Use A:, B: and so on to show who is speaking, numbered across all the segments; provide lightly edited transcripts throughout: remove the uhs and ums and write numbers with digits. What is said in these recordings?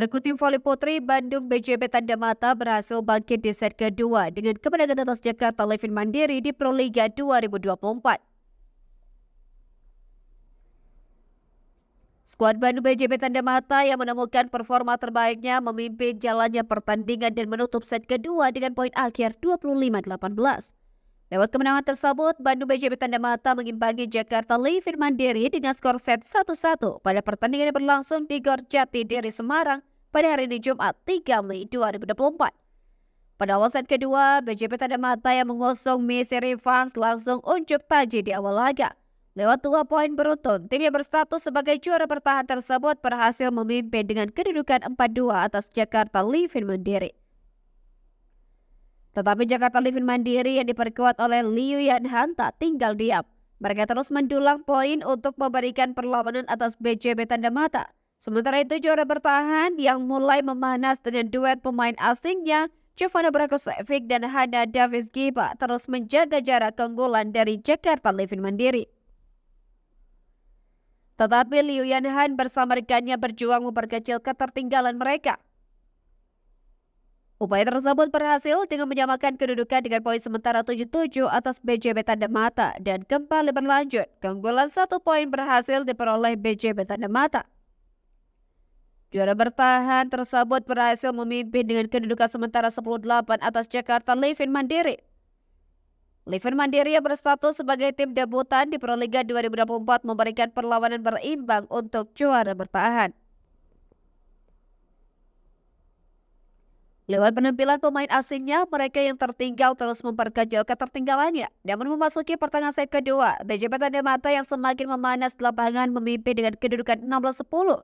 A: Berikuti voli putri, Bandung BJB Tanda Mata berhasil bangkit di set kedua dengan kemenangan atas Jakarta Livin Mandiri di Proliga 2024. Skuad Bandung BJB Tanda Mata yang menemukan performa terbaiknya memimpin jalannya pertandingan dan menutup set kedua dengan poin akhir 25-18. Lewat kemenangan tersebut, Bandung BJB Tanda Mata mengimbangi Jakarta Livin Mandiri dengan skor set 1-1 pada pertandingan yang berlangsung di Gor Jati Diri Semarang pada hari ini Jumat 3 Mei 2024. Pada awal set kedua, BJB Tanda Mata yang mengusung misi revanche langsung unjuk taji di awal laga. Lewat 2 poin beruntun, tim yang berstatus sebagai juara bertahan tersebut berhasil memimpin dengan kedudukan 4-2 atas Jakarta Livin Mandiri. Tetapi Jakarta Livin Mandiri yang diperkuat oleh Liu Yanhan tak tinggal diam. Mereka terus mendulang poin untuk memberikan perlawanan atas BJB Tanda Mata. Sementara itu juara bertahan yang mulai memanas dengan duet pemain asingnya Jovana Brakosevic dan Hana Davis Giba terus menjaga jarak keunggulan dari Jakarta Livin Mandiri. Tetapi Liu Yanhan bersama rekannya berjuang memperkecil ketertinggalan mereka. Upaya tersebut berhasil dengan menyamakan kedudukan dengan poin sementara 7-7 atas BJB Tanda Mata dan kembali berlanjut. Keunggulan 1 poin berhasil diperoleh BJB Tanda Mata. Juara bertahan tersebut berhasil memimpin dengan kedudukan sementara 10-8 atas Jakarta Livin Mandiri. Livin Mandiri yang berstatus sebagai tim debutan di Proliga 2024 memberikan perlawanan berimbang untuk juara bertahan. Lewat penampilan pemain asingnya, mereka yang tertinggal terus memperkecil ketertinggalannya. Namun memasuki pertengahan set kedua, BJB Tanda Mata yang semakin memanas di lapangan memimpin dengan kedudukan 16-10.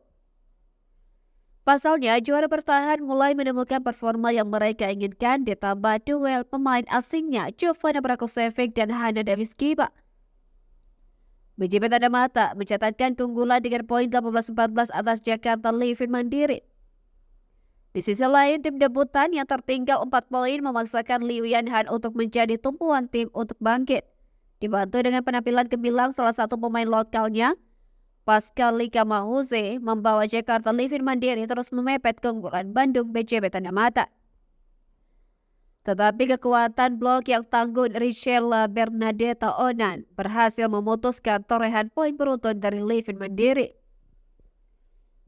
A: Pasalnya, juara bertahan mulai menemukan performa yang mereka inginkan ditambah duel pemain asingnya Jovana Brakosevic dan Hana Davis Giba. BJB Tanda Mata mencatatkan keunggulan dengan poin 18-14 atas Jakarta Livin Mandiri. Di sisi lain, tim debutan yang tertinggal 4 poin memaksakan Liu Yanhan untuk menjadi tumpuan tim untuk bangkit. Dibantu dengan penampilan gemilang salah satu pemain lokalnya, Pascal Lika Mahuze membawa Jakarta Livin Mandiri terus memepet keunggulan Bandung BJB Tanda Mata. Tetapi kekuatan blok yang tangguh Richella Bernadetta Onan berhasil memutuskan torehan poin beruntun dari Livin Mandiri.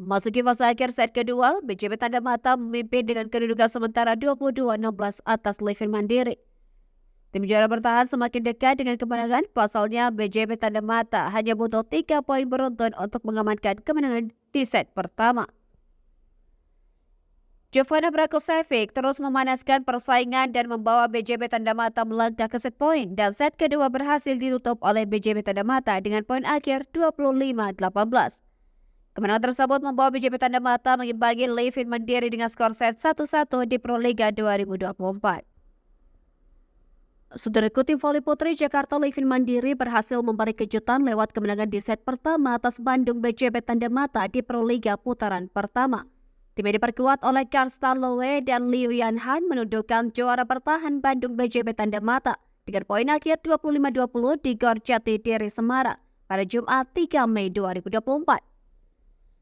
A: Memasuki fase akhir set kedua, BJB Tanda Mata memimpin dengan kedudukan sementara 22-16 atas Livin Mandiri. Tim juara bertahan semakin dekat dengan kemenangan, pasalnya BJB Tanda Mata hanya butuh 3 poin beruntun untuk mengamankan kemenangan di set pertama. Jovana Brakosevic terus memanaskan persaingan dan membawa BJB Tanda Mata melangkah ke set poin dan set kedua berhasil ditutup oleh BJB Tanda Mata dengan poin akhir 25-18. Kemenangan tersebut membawa BJB Tanda Mata mengimbangi Livin Mandiri dengan skor set 1-1 di Proliga 2024. Saudara tim voli putri Jakarta Livin Mandiri berhasil memberi kejutan lewat kemenangan di set pertama atas Bandung BJB Tanda Mata di Proliga putaran pertama. Tim yang diperkuat oleh Karstan Lowe dan Liu Yanhan menundukkan juara bertahan Bandung BJB Tanda Mata dengan poin akhir 25-20 di Gor Jati Diri Semarang pada Jumat 3 Mei 2024.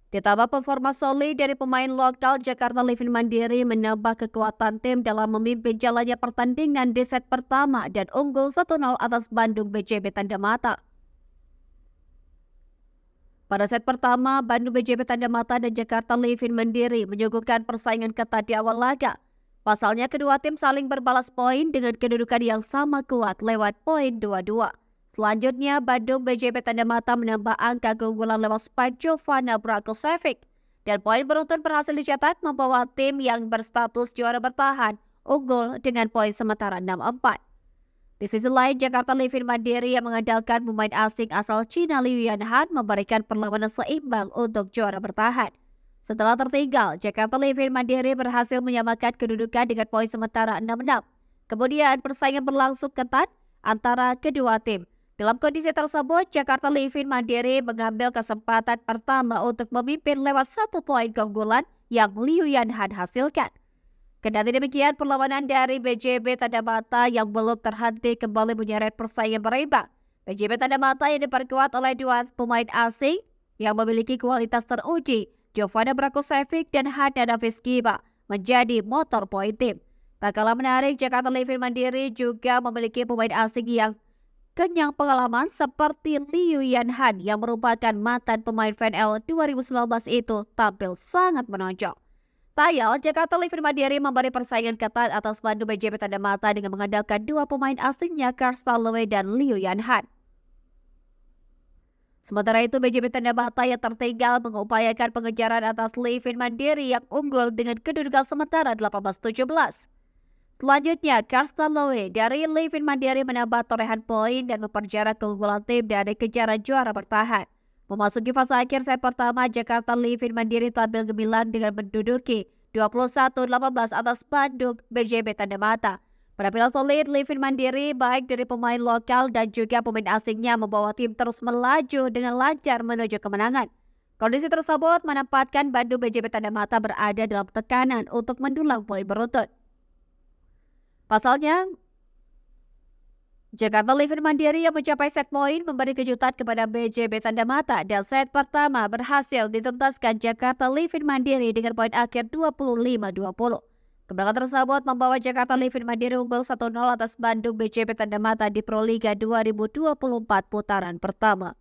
A: Ditambah performa solid dari pemain lokal, Jakarta Livin Mandiri menambah kekuatan tim dalam memimpin jalannya pertandingan di set pertama dan unggul 1-0 atas Bandung BJB Tanda Mata. Pada set pertama, Bandung BJB Tanda Mata dan Jakarta Livin Mandiri menyuguhkan persaingan ketat di awal laga. Pasalnya kedua tim saling berbalas poin dengan kedudukan yang sama kuat lewat poin 2-2. Selanjutnya, Bandung BJB Tanda Mata menambah angka keunggulan lewat spike Jovana Brakosevic. Dan poin beruntun berhasil dicetak membawa tim yang berstatus juara bertahan unggul dengan poin sementara 6-4. Di sisi lain, Jakarta Livin Mandiri yang mengandalkan pemain asing asal Cina Liu Yanhan memberikan perlawanan seimbang untuk juara bertahan. Setelah tertinggal, Jakarta Livin Mandiri berhasil menyamakan kedudukan dengan poin sementara 6-6. Kemudian persaingan berlangsung ketat antara kedua tim. Dalam kondisi tersebut, Jakarta Livin Mandiri mengambil kesempatan pertama untuk memimpin lewat 1 poin keunggulan yang Liu Yanhan hasilkan. Kendati demikian, perlawanan dari BJB Tanda Mata yang belum terhenti kembali menyeret persaingan berimbang. BJB Tanda Mata yang diperkuat oleh 2 pemain asing yang memiliki kualitas teruji Jovana Brakosevic dan Hana Nafizkiba menjadi motor poin tim. Tak kalah menarik, Jakarta Livin Mandiri juga memiliki pemain asing yang kenyang pengalaman seperti Liu Yanhan yang merupakan mantan pemain VNL 2019 itu tampil sangat menonjol. Tayal, Jakarta Livin Mandiri memberi persaingan ketat atas Bandung BJB Tanda Mata dengan mengandalkan dua pemain asingnya Karstal Lowe dan Liu Yanhan. Sementara itu, BJB Tanda Mata yang tertinggal mengupayakan pengejaran atas Livin Mandiri yang unggul dengan kedudukan sementara 18-17. Selanjutnya, Karstal Lowe dari Livin Mandiri menambah torehan poin dan memperjarak keunggulan tim dari kejaran juara bertahan. Memasuki fase akhir set pertama, Jakarta Livin Mandiri tampil gemilang dengan menduduki 21-18 atas Bandung BJB Tanda Mata. Penampilan solid Livin Mandiri baik dari pemain lokal dan juga pemain asingnya membawa tim terus melaju dengan lancar menuju kemenangan. Kondisi tersebut menempatkan Bandung BJB Tanda Mata berada dalam tekanan untuk mendulang poin beruntun. Pasalnya, Jakarta Livin Mandiri yang mencapai set poin memberi kejutan kepada BJB Tanda Mata dan set pertama berhasil dituntaskan Jakarta Livin Mandiri dengan poin akhir 25-20. Kemenangan tersebut membawa Jakarta Livin Mandiri unggul 1-0 atas Bandung BJB Tanda Mata di Proliga 2024 putaran pertama.